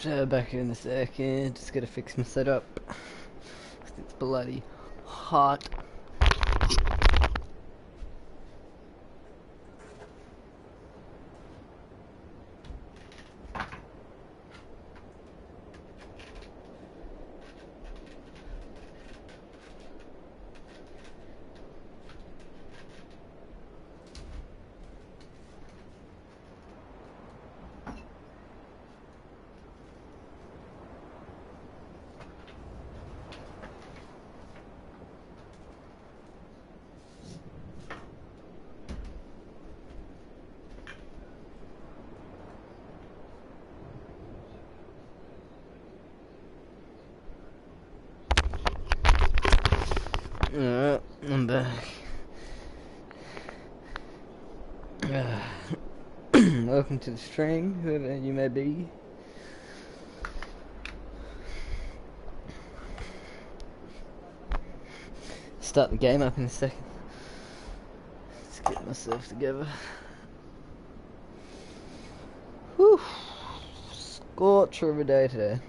So back in a second, just gotta fix my setup. It's bloody hot. Alright, I'm back. Welcome to the stream, whoever you may be. Start the game up in a second. Let's get myself together. Whew. Scorcher of a day today.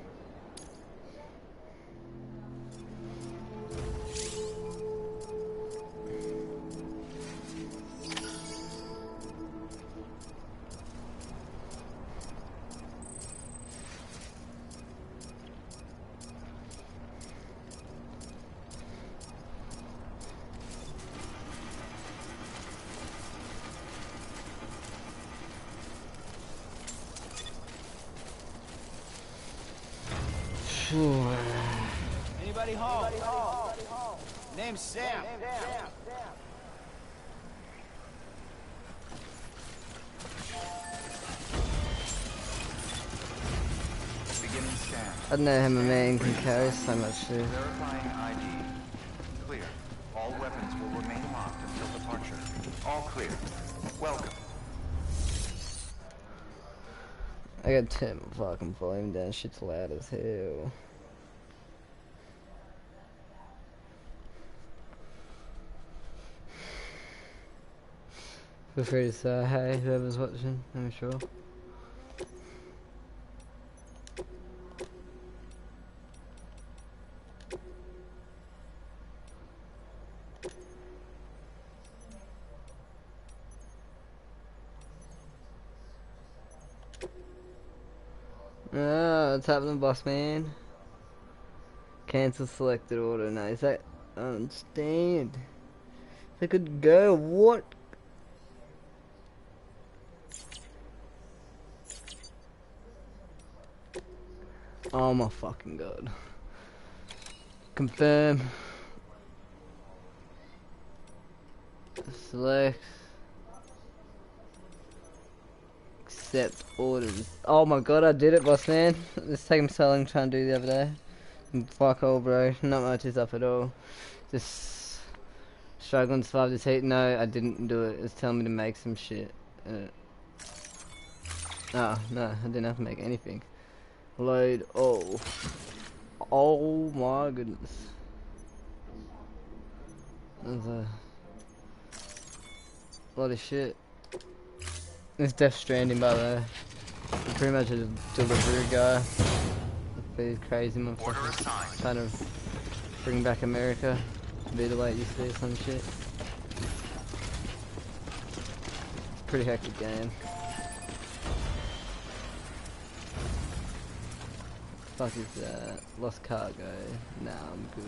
Anybody home? Name's Sam. Beginning scan. I don't know how my man can carry so much shit. Verifying ID. Clear. All weapons will remain locked until departure. All clear. Welcome. I gotta turn my fucking volume down, shit's loud as hell. Feel free to say hey, whoever's watching, I'm sure. Ah, what's happening, boss man? Cancel selected order. Nice. I don't understand. They could go. What? Oh my fucking god. Confirm. Select. Accept orders. Oh my god, I did it, boss man. This taking me so long trying to do the other day. Fuck all, bro. Not much is up at all. Just struggling to survive this heat. No, I didn't do it. It's telling me to make some shit. Oh, no, I didn't have to make anything. Load all. Oh my goodness. There's a lot of shit. It's Death Stranding, by the way. I'm pretty much a delivery guy. These crazy motherfuckers trying to bring back America to be the way it used to be, some shit. It's a pretty hectic game. Fuck is that? Lost cargo. Nah, I'm good.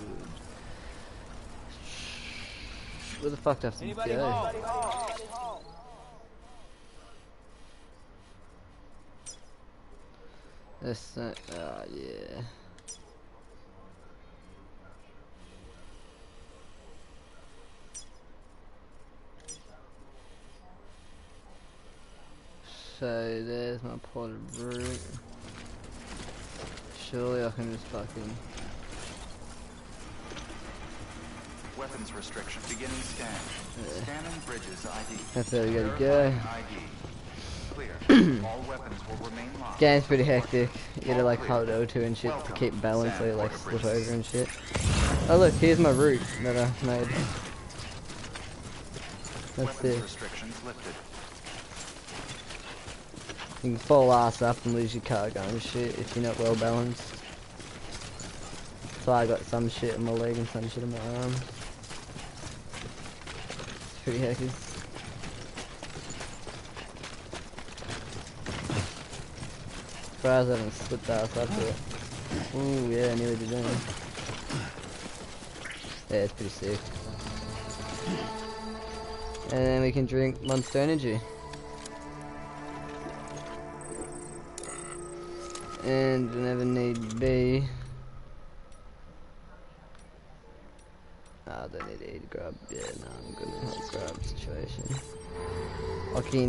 Where the fuck do I have to go? This, yeah. So there's my pot of root. Surely I can just fucking. Weapons restriction. Beginning scan. Scanning bridges ID. That's how we gotta go. ID. Clear. All weapons will remain locked. Game's pretty hectic. You gotta like hold O2 and shit to keep balance so you like slip over and shit. Oh look, here's my route that I made. That's it. Restrictions lifted. You can fall ass up and lose your cargo and shit if you're not well balanced. So I got some shit in my leg and some shit in my arm. It's pretty hacky. Surprised I haven't slipped ass up yet. Ooh, yeah, I nearly did that. Yeah, it's pretty sick. And then we can drink Monster Energy. And whenever need be. I don't need to eat grub. Yeah, no, I'm good in that grub situation. Okay,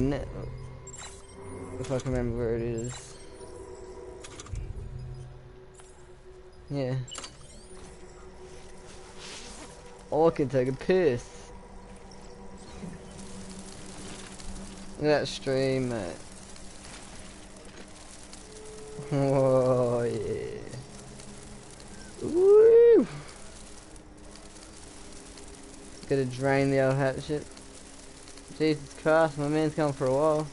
if I can remember where it is. Yeah. Oh, I can take a piss. Look at that stream, mate. Whoa, yeah. Woo! Gotta drain the old hat shit. Jesus Christ, my man's gone for a while.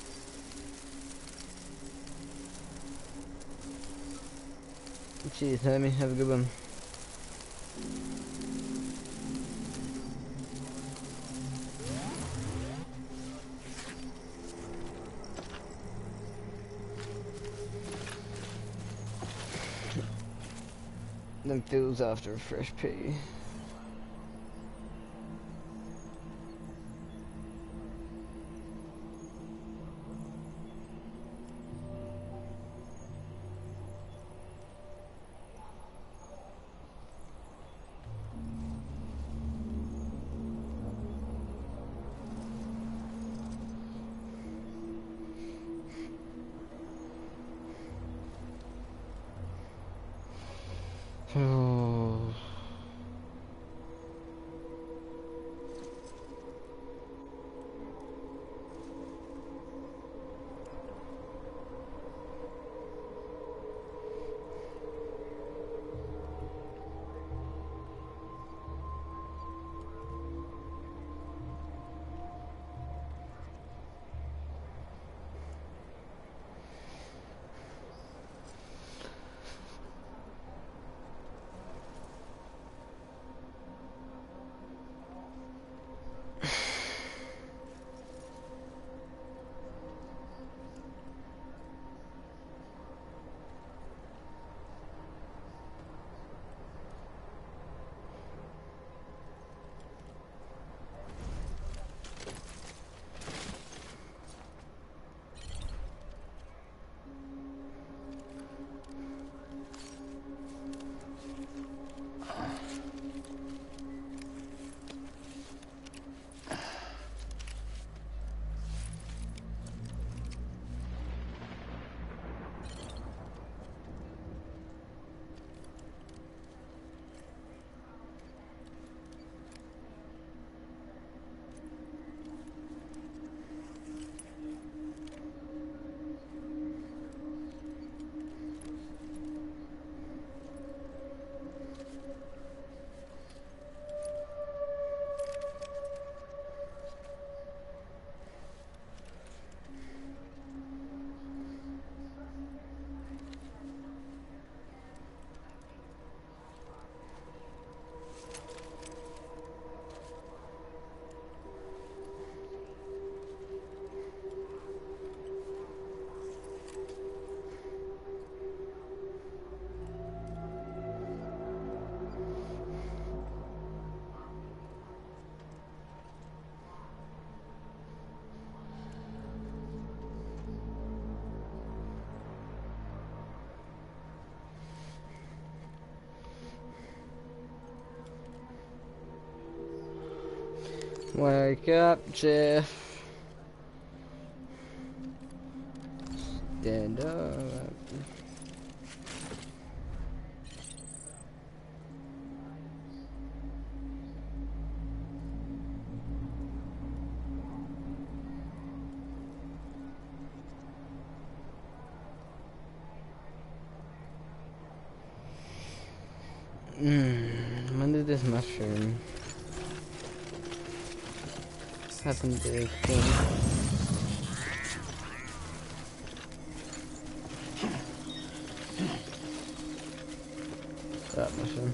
Cheers, homie. Have a good one. Them feels after a fresh pee. Oh. Wake up, Jeff. Stand up. When did this mushroom happen to this thing? mission.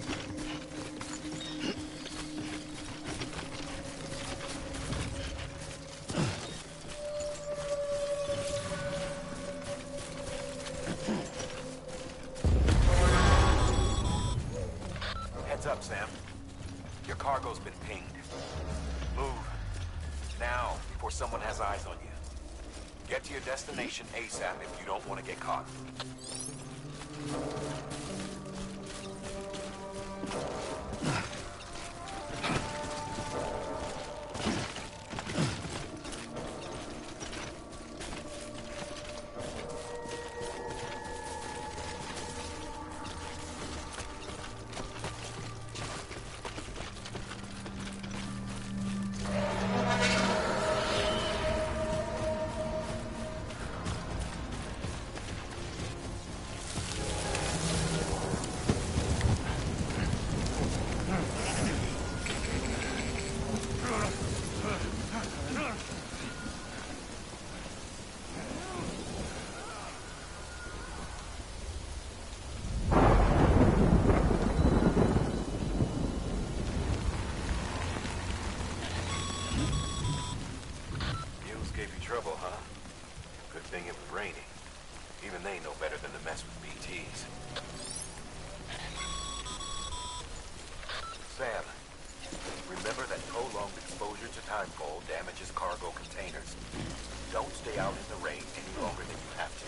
Heads up, Sam. Your cargo's been pinged. Move. Now, before someone has eyes on you. Get to your destination ASAP if you don't want to get caught. Trouble, huh? Good thing it was raining. Even they know better than to mess with BTs. Sam, remember that prolonged exposure to timefall damages cargo containers. Don't stay out in the rain any longer than you have to.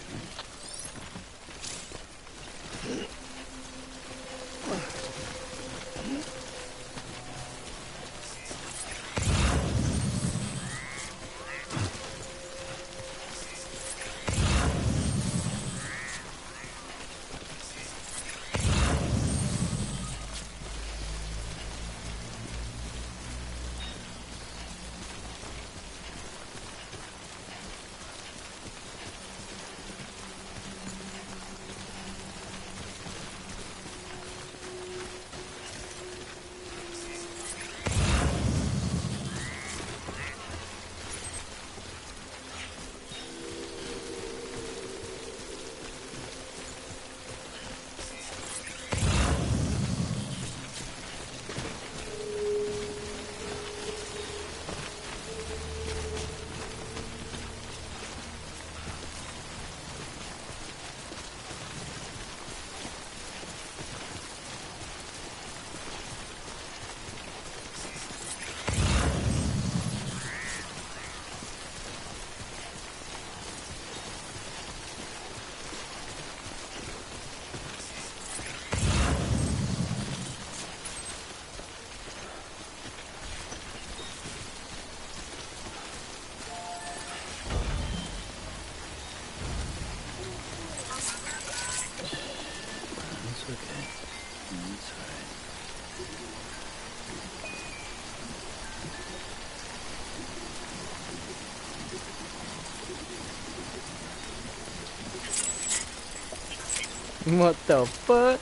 What the fuck?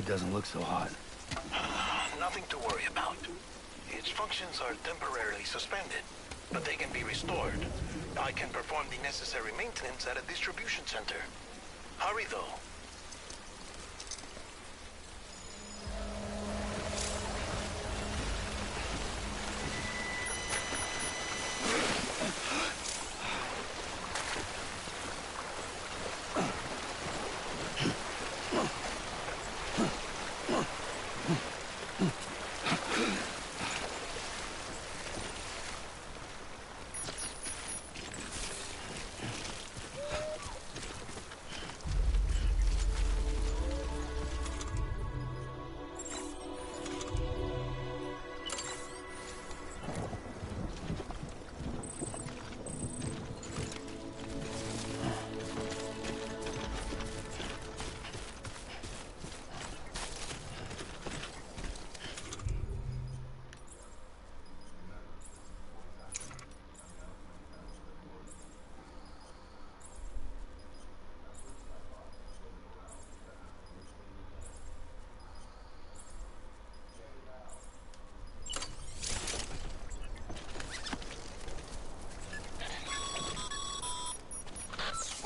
It doesn't look so hot. Nothing to worry about. Its functions are temporarily suspended, but they can be restored. I can perform the necessary maintenance at a distribution center. Hurry, though.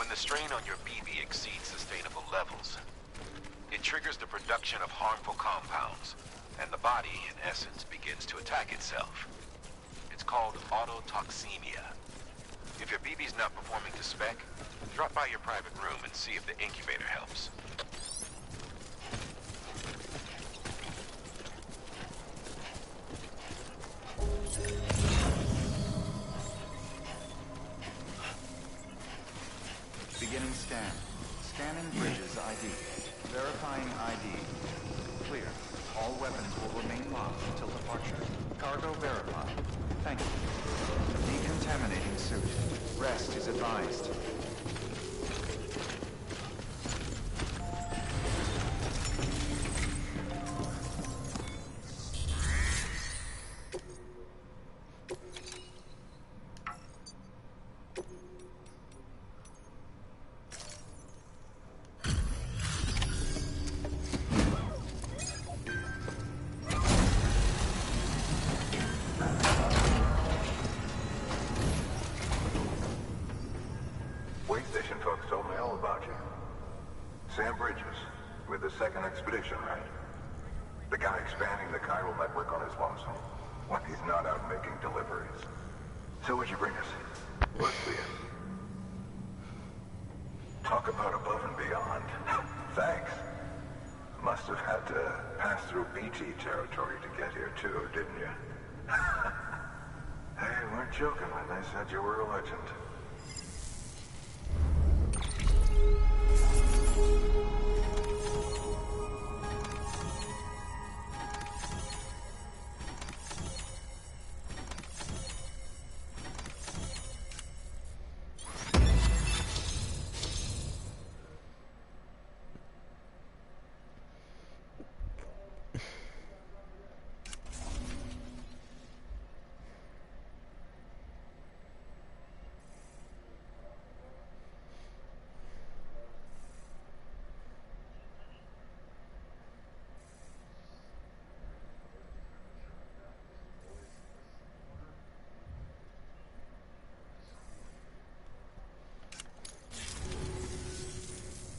The strain on your BB exceeds sustainable levels. It triggers the production of harmful compounds, and the body, in essence, begins to attack itself. It's called autotoxemia. If your BB's not performing to spec, drop by your private room and see if the incubator helps. Beginning scan. Scanning bridges ID. Verifying ID. Clear. All weapons will remain locked until departure. Cargo verified. Thank you. Decontaminating suit. Rest is advised. Sam Bridges, with the second expedition, right? The guy expanding the chiral network on his lonesome, when he's not out making deliveries. So what'd you bring us? Let's see it. Talk about above and beyond. Thanks. Must have had to pass through BT territory to get here too, didn't you? Hey, weren't joking when they said you were a legend.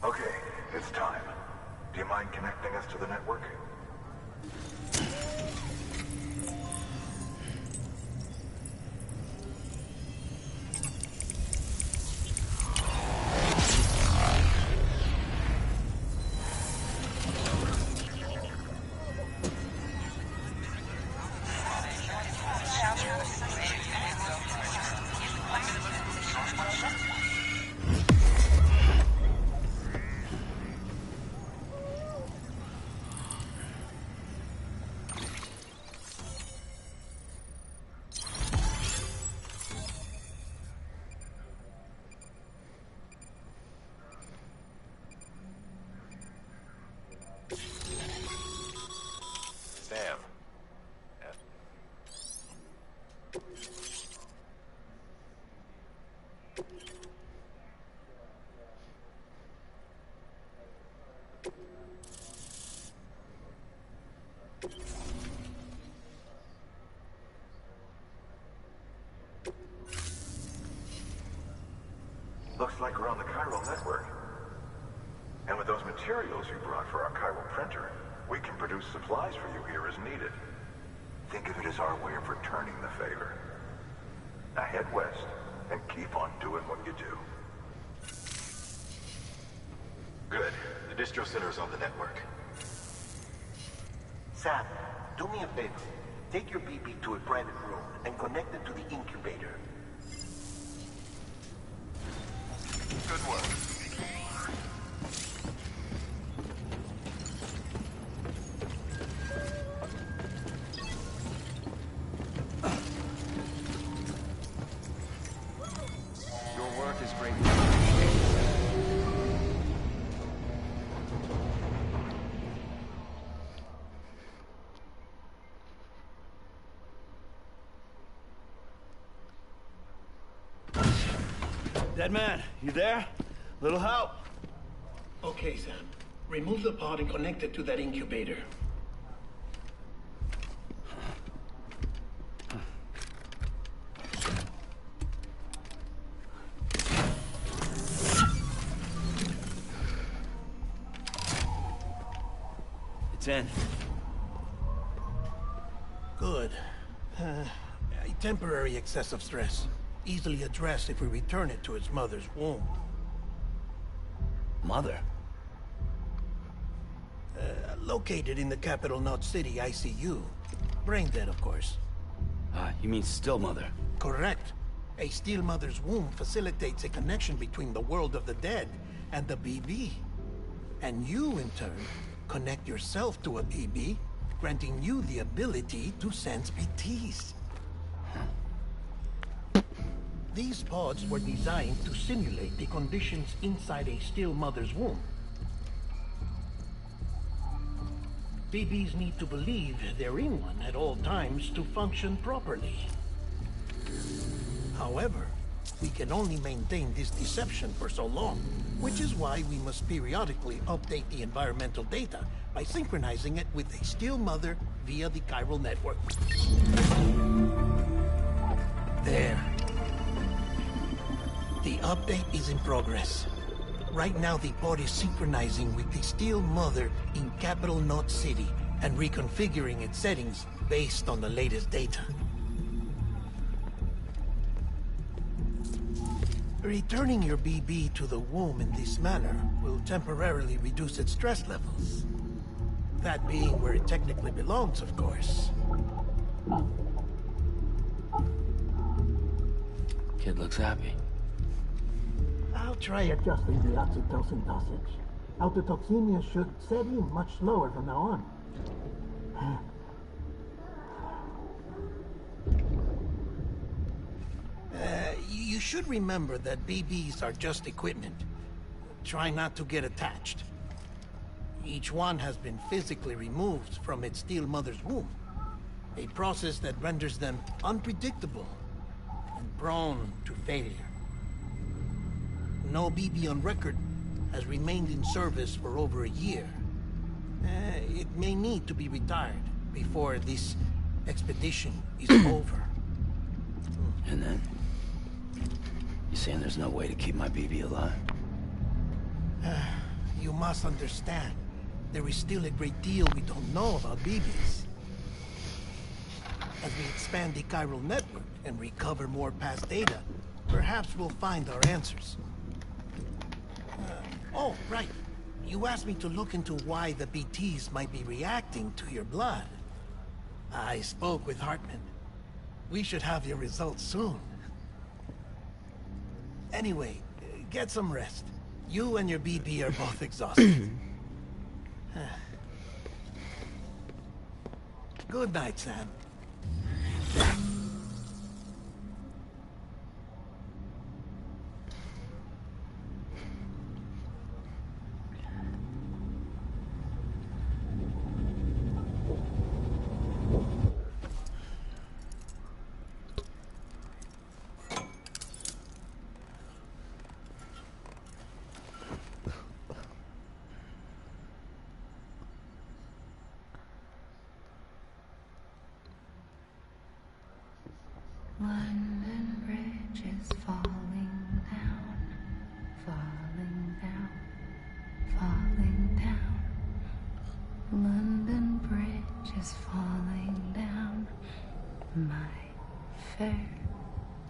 Okay, it's time. Do you mind connecting us to the network? Sam. Looks like we're on the chiral network. And with those materials you brought for our chiral printer, we can produce supplies for you here as needed. Think of it as our way of returning the favor. Now head west and keep on doing what you do. Good. The distro center's on the network. Sam, do me a favor. Take your BB to a private room and connect it to the incubator. Good work. Your work is great. Dead man, you there? Little help? Okay, Sam. Remove the pod and connect it to that incubator. It's in. Good. A temporary excessive stress. Easily addressed if we return it to its mother's womb. Mother? Located in the capital Knot City ICU. Brain dead, of course. You mean still mother? Correct. A still mother's womb facilitates a connection between the world of the dead and the BB. And you, in turn, connect yourself to a BB, granting you the ability to sense BTs. These pods were designed to simulate the conditions inside a still mother's womb. BBs need to believe they're in one at all times to function properly. However, we can only maintain this deception for so long, which is why we must periodically update the environmental data by synchronizing it with a still mother via the chiral network. There. The update is in progress. Right now, the pod is synchronizing with the still mother in capital Knot City and reconfiguring its settings based on the latest data. Returning your BB to the womb in this manner will temporarily reduce its stress levels. That being where it technically belongs, of course. Kid looks happy. I'll try adjusting the oxytocin dosage. Autotoxemia should set in much slower from now on. You should remember that BBs are just equipment. Try not to get attached. Each one has been physically removed from its still mother's womb. A process that renders them unpredictable and prone to failure. No BB on record has remained in service for over a year. It may need to be retired before this expedition is over. And then? You saying there's no way to keep my BB alive? You must understand, there is still a great deal we don't know about BBs. As we expand the chiral network and recover more past data, perhaps we'll find our answers. Oh, right. You asked me to look into why the BTs might be reacting to your blood. I spoke with Hartman. We should have your results soon. Anyway, get some rest. You and your BB are both exhausted. Good night, Sam. London Bridge is falling down.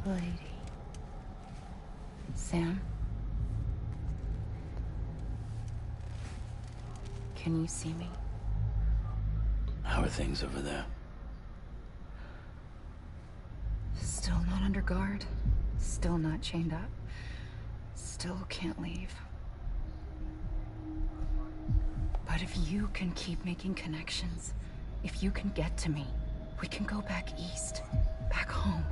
lady. Sam? Can you see me? How are things over there? Still not under guard. Still not chained up. Still can't leave. But if you can keep making connections, if you can get to me, we can go back east, back home.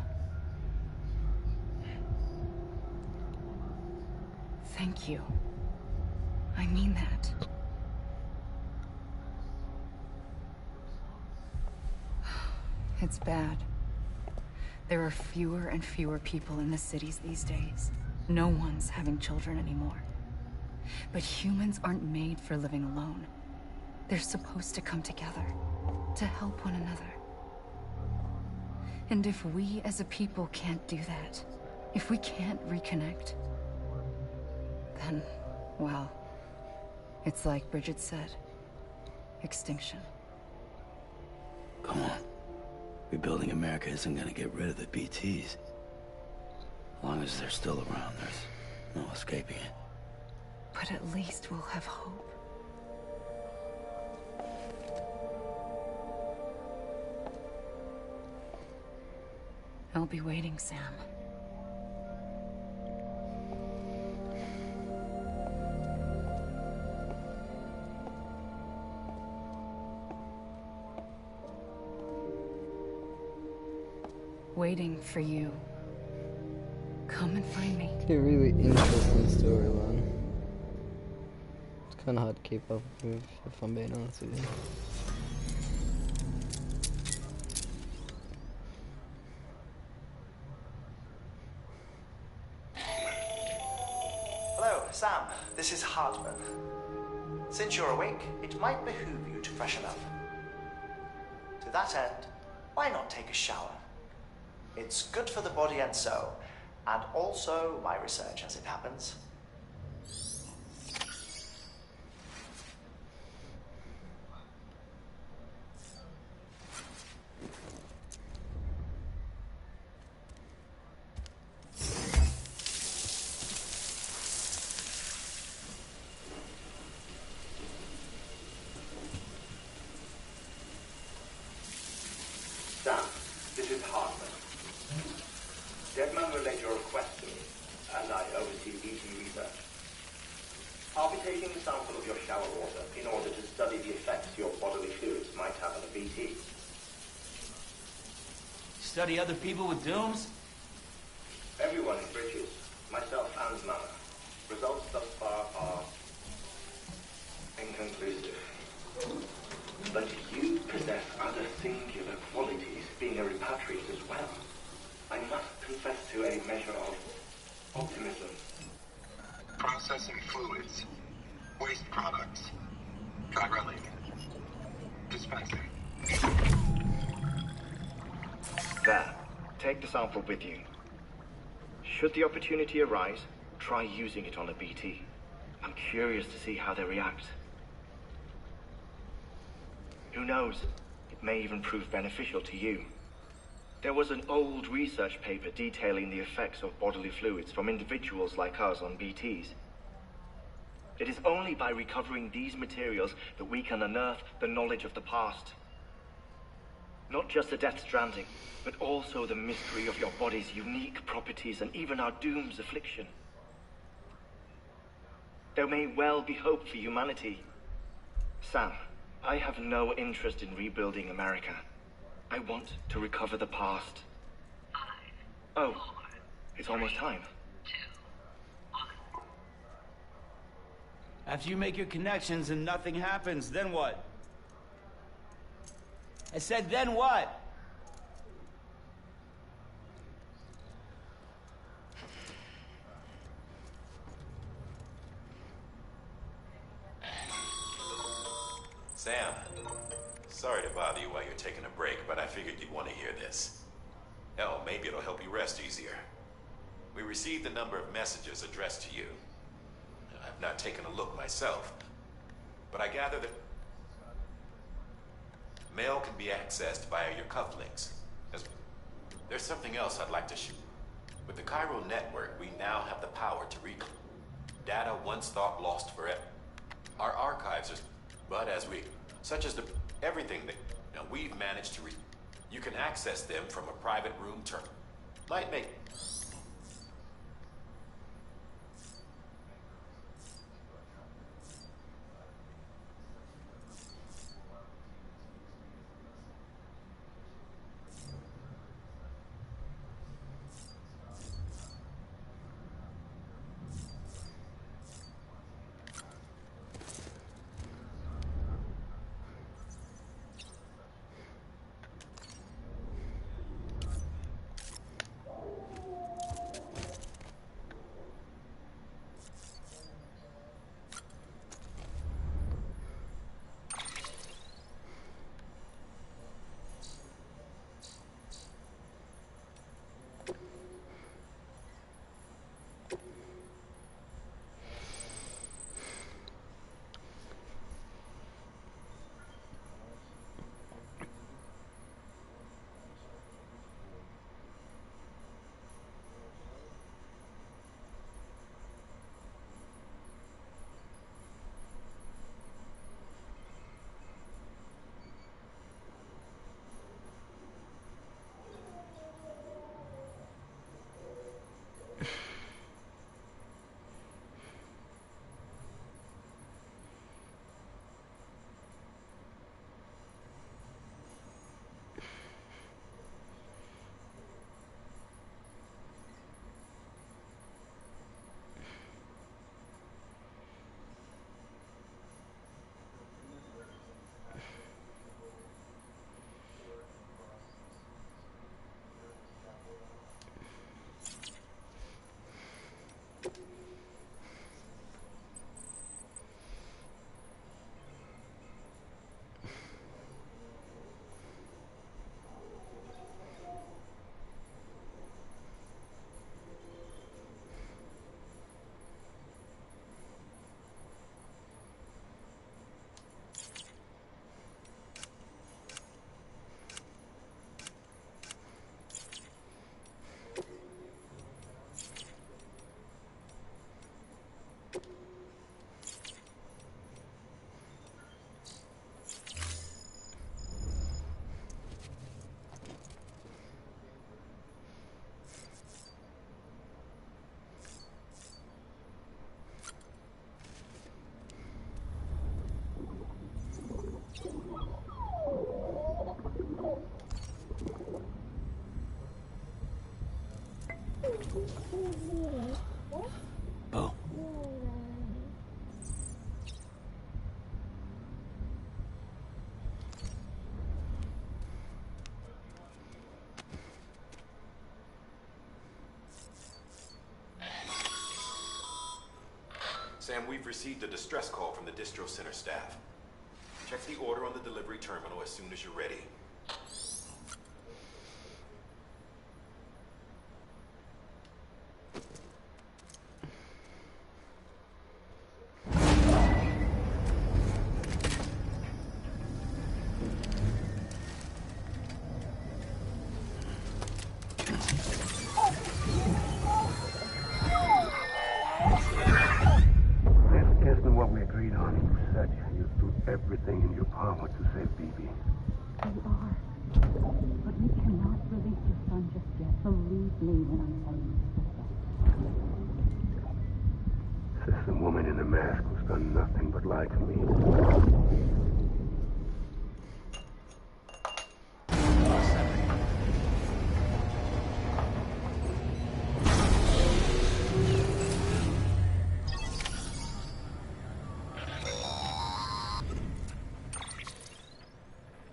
Thank you. I mean that. It's bad. There are fewer and fewer people in the cities these days. No one's having children anymore. But humans aren't made for living alone. They're supposed to come together, to help one another. And if we as a people can't do that, if we can't reconnect, then, well, it's like Bridget said, extinction. Come on. Rebuilding America isn't gonna get rid of the BTs. As long as they're still around, there's no escaping it. But at least we'll have hope. I'll be waiting, Sam. Waiting for you. Come and find me. It's a really interesting storyline. It's kind of hard to keep up with, if I'm being honest with you. Hello, Sam. This is Hartman. Since you're awake, it might behoove you to freshen up. To that end, why not take a shower? It's good for the body and soul, and also my research as it happens. Sam, this is Hartman. Deadman relayed your request to me, and I oversee BT research. I'll be taking a sample of your shower water in order to study the effects your bodily fluids might have on a BT. Study other people with dooms? Everyone in Bridges, myself and Mama. Results thus far are inconclusive. But you possess other singular qualities, being a repatriate as well. I must confess to a measure of optimism. Processing fluids. Waste products. Drilling. Dispensing. There. Take the sample with you. Should the opportunity arise, try using it on a BT. I'm curious to see how they react. Who knows? It may even prove beneficial to you. There was an old research paper detailing the effects of bodily fluids from individuals like us on BTs. It is only by recovering these materials that we can unearth the knowledge of the past. Not just the Death Stranding, but also the mystery of your body's unique properties and even our doom's affliction. There may well be hope for humanity. Sam, I have no interest in rebuilding America. I want to recover the past. Oh, it's almost time. After you make your connections and nothing happens, then what? I said, then what? Sam, sorry to bother you while you're taking a break, but I figured you'd want to hear this. Hell, maybe it'll help you rest easier. We received a number of messages addressed to you. I've not taken a look myself, but I gather that mail can be accessed via your cufflinks. There's something else I'd like to shoot. With the chiral network, we now have the power to reclaim data once thought lost forever. Our archives are, but such as everything that we've managed to you can access them from a private room terminal. Might make. Bo. Sam, we've received a distress call from the distro center staff. Check the order on the delivery terminal as soon as you're ready. Everything in your power to save Bibi. You are. But you cannot release your son just yet. Believe me when I tell you, sister. Sister woman in the mask who's done nothing but lie to me.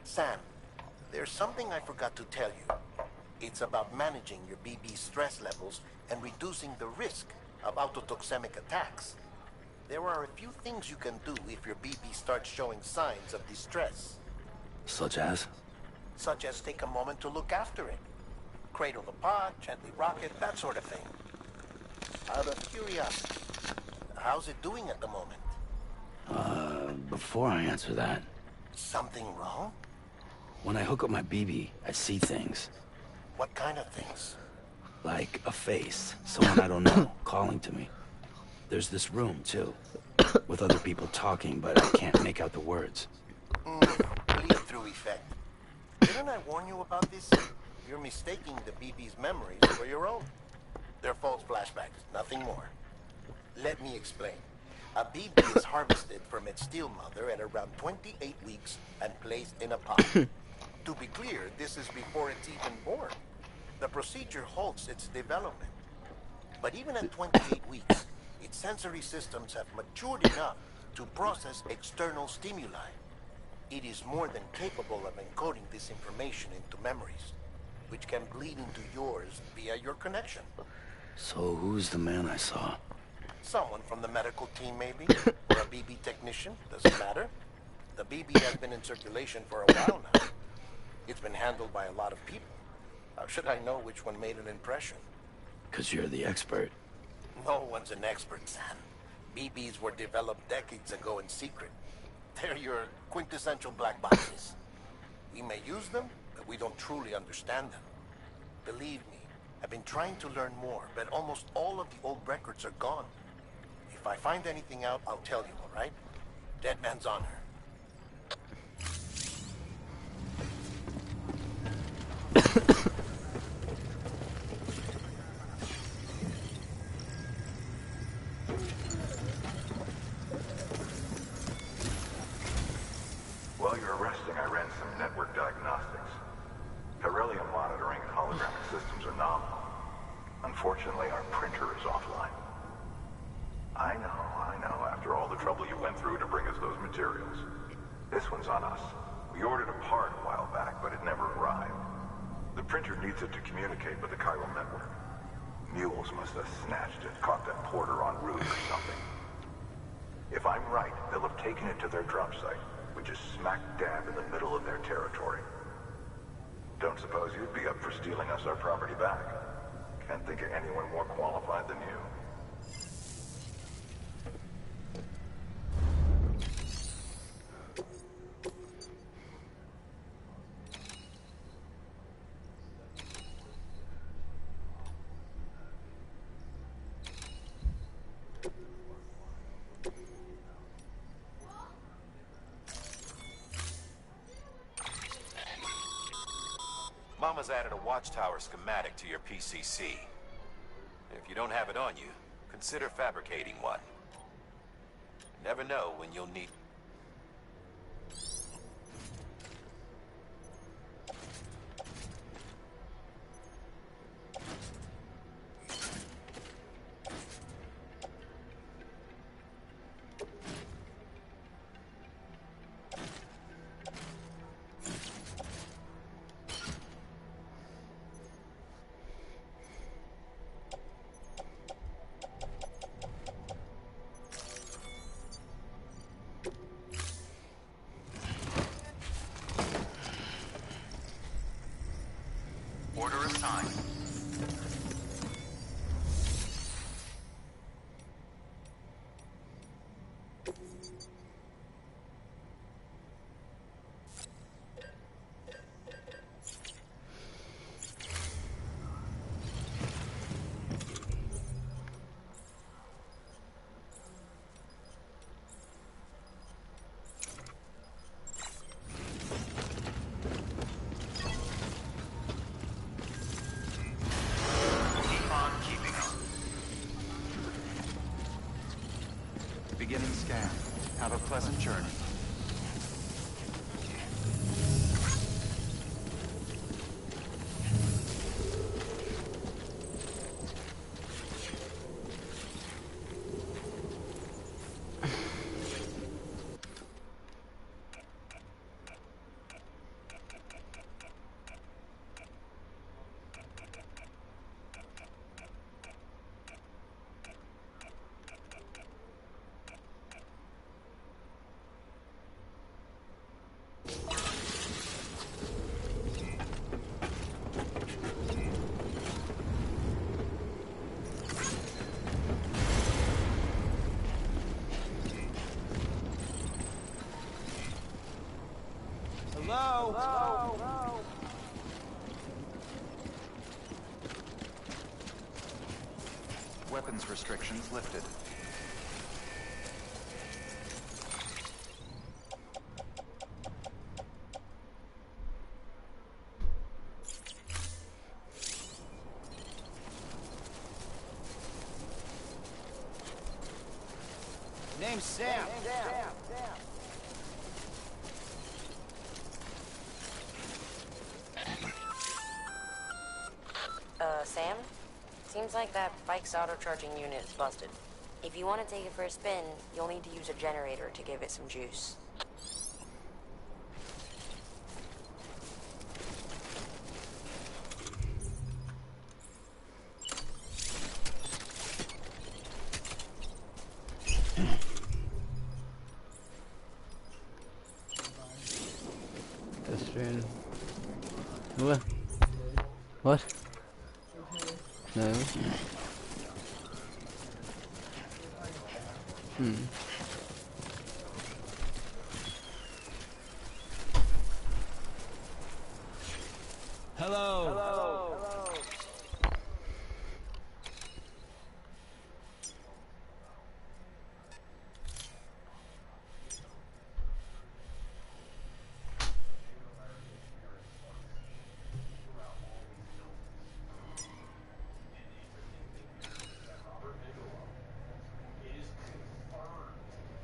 Sam, there's something I forgot to tell you. It's about managing your BB stress levels and reducing the risk of autotoxemic attacks. There are a few things you can do if your BB starts showing signs of distress. Such as? Such as take a moment to look after it. Cradle the pod, gently rock it, that sort of thing. Out of curiosity, how's it doing at the moment? Before I answer that, Something wrong? when I hook up my BB, I see things. What kind of things? Like a face, someone I don't know, calling to me. There's this room, too, with other people talking, but I can't make out the words. Bleed-through effect. Didn't I warn you about this? You're mistaking the BB's memories for your own. They're false flashbacks, nothing more. Let me explain. A BB is harvested from its steel mother at around 28 weeks and placed in a pot. To be clear, this is before it's even born. The procedure halts its development. But even at 28 weeks, its sensory systems have matured enough to process external stimuli. It is more than capable of encoding this information into memories, which can bleed into yours via your connection. So who's the man I saw? Someone from the medical team, maybe? Or a BB technician? Doesn't matter. The BB has been in circulation for a while now. It's been handled by a lot of people. How should I know which one made an impression? 'Cause you're the expert. No one's an expert, Sam. BBs were developed decades ago in secret. They're your quintessential black boxes. We may use them, but we don't truly understand them. Believe me, I've been trying to learn more, but almost all of the old records are gone. If I find anything out, I'll tell you, all right? Dead man's honor. While you're resting, I ran some network diagnostics. Beryllium monitoring and holographic systems are nominal. Unfortunately, our printer is offline. I know. After all the trouble you went through to bring us those materials. This one's on us. We ordered a part a while back, but it never arrived. The printer needs it to communicate with the chiral network. Mules must have snatched it, caught that porter en route or something. If I'm right, they'll have taken it to their drop site, which is smack dab in the middle of their territory. Don't suppose you'd be up for stealing us our property back? Can't think of anyone more qualified than you. Mama's added a watchtower schematic to your PCC. If you don't have it on you, consider fabricating one. You never know when you'll need... Order assigned. Beginning scan. Have a pleasant journey. Weapons restrictions lifted. Name's Sam. Sam? Seems like that bike's auto-charging unit is busted. If you want to take it for a spin, you'll need to use a generator to give it some juice. What? What? No. Hello.